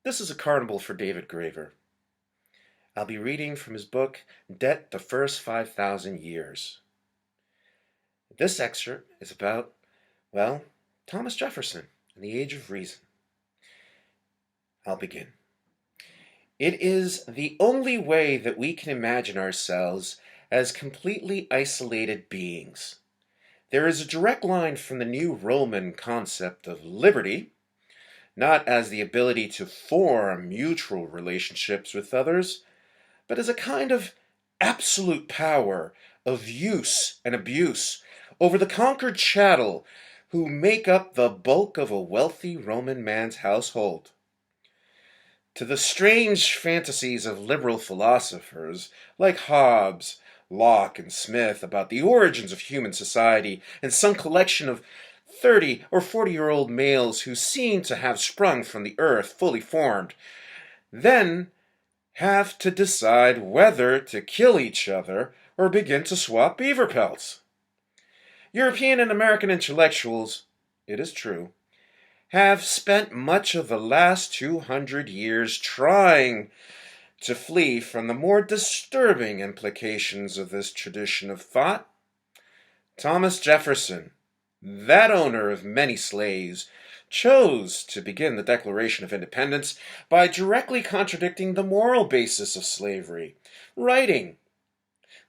This is a Carnival4David graver. I'll be reading from his book, Debt the First 5,000 Years. This excerpt is about, Thomas Jefferson and the Age of Reason. I'll begin. It is the only way that we can imagine ourselves as completely isolated beings. There is a direct line from the new Roman concept of liberty, not as the ability to form mutual relationships with others, but as a kind of absolute power of use and abuse over the conquered chattel who make up the bulk of a wealthy Roman man's household. To the strange fantasies of liberal philosophers like Hobbes, Locke, and Smith about the origins of human society and some collection of 30 or 40-year-old males who seem to have sprung from the earth fully formed, then have to decide whether to kill each other or begin to swap beaver pelts. European and American intellectuals, it is true, have spent much of the last 200 years trying to flee from the more disturbing implications of this tradition of thought. Thomas Jefferson, that owner of many slaves, chose to begin the Declaration of Independence by directly contradicting the moral basis of slavery, writing,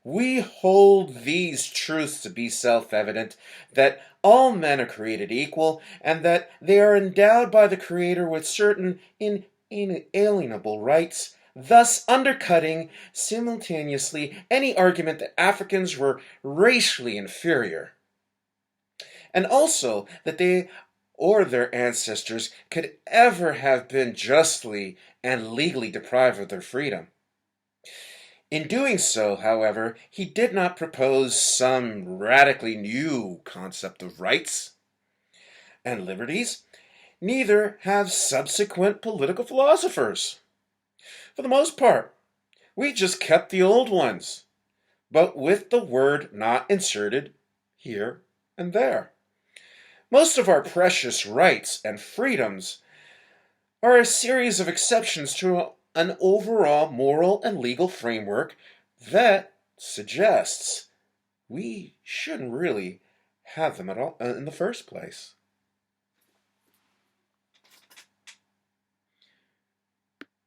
"We hold these truths to be self-evident, that all men are created equal, and that they are endowed by the Creator with certain inalienable rights, thus undercutting simultaneously any argument that Africans were racially inferior, and also that they or their ancestors could ever have been justly and legally deprived of their freedom." In doing so, however, he did not propose some radically new concept of rights and liberties. Neither have subsequent political philosophers. For the most part, we just kept the old ones, but with the word not inserted here and there. Most of our precious rights and freedoms are a series of exceptions to an overall moral and legal framework that suggests we shouldn't really have them at all in the first place.